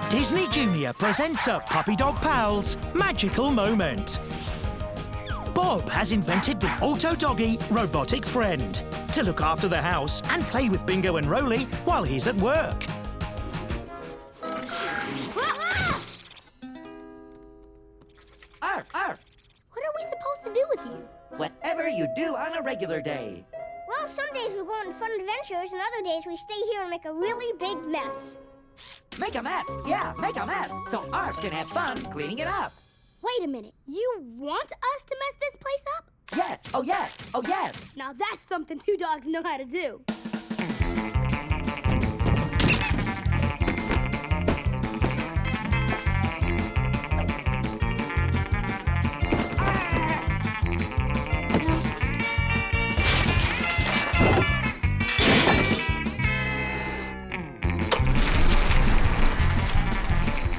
Disney Junior presents a Puppy Dog Pals magical moment. Bob has invented the auto-doggy robotic friend to look after the house and play with Bingo and Rolly while he's at work. A.R.F, A.R.F. What are we supposed to do with you? Whatever you do on a regular day. Well, some days we go on fun adventures, and other days we stay here and make a really big mess. Make a mess. Yeah, make a mess. So A.R.F can have fun cleaning it up. Wait a minute. You want us to mess this place up? Yes. Oh, yes. Oh, yes. Now that's something two dogs know how to do.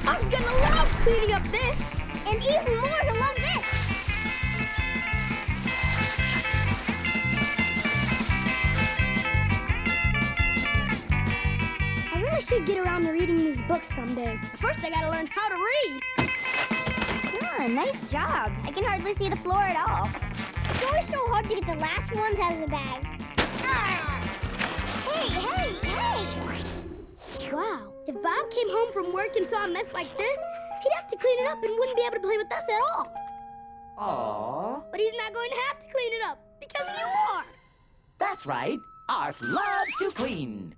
A.R.F's gonna love cleaning up this. And even more, he'll love this. I really should get around to reading these books someday. But first, I gotta learn how to read. Nice job. I can hardly see the floor at all. It's always so hard to get the last ones out of the bag. Hey! Wow. If Bob came home from work and saw a mess like this, he'd have to clean it up and wouldn't be able to play with us at all. Aww. But he's not going to have to clean it up because you are. That's right. A.R.F loves to clean.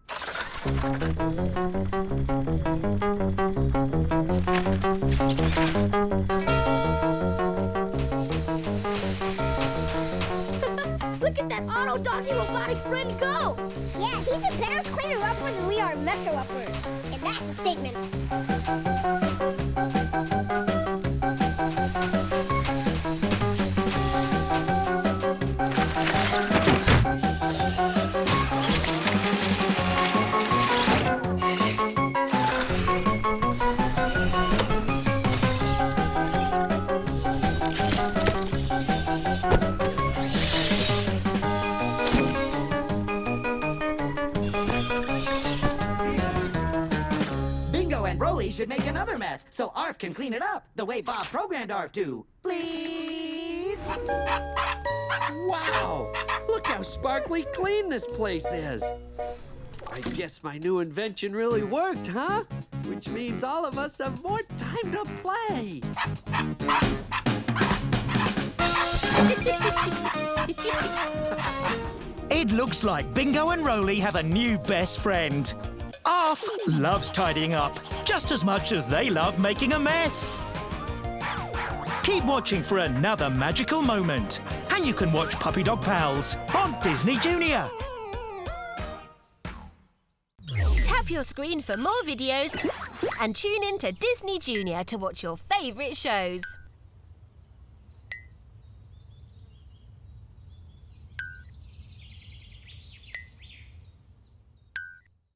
Look at that auto-doggy robotic friend go. Yeah, he's a better cleaner-upper than we are messer-uppers. And that's a statement. Bingo and Rolly should make another mess so A.R.F can clean it up the way Bob programmed A.R.F to. Please? Wow! Look how sparkly clean this place is. I guess my new invention really worked, huh? Which means all of us have more time to play. It looks like Bingo and Rolly have a new best friend. A.R.F loves tidying up just as much as they love making a mess. Keep watching for another magical moment, and you can watch Puppy Dog Pals on Disney Junior. Tap your screen for more videos and tune in to Disney Junior to watch your favourite shows.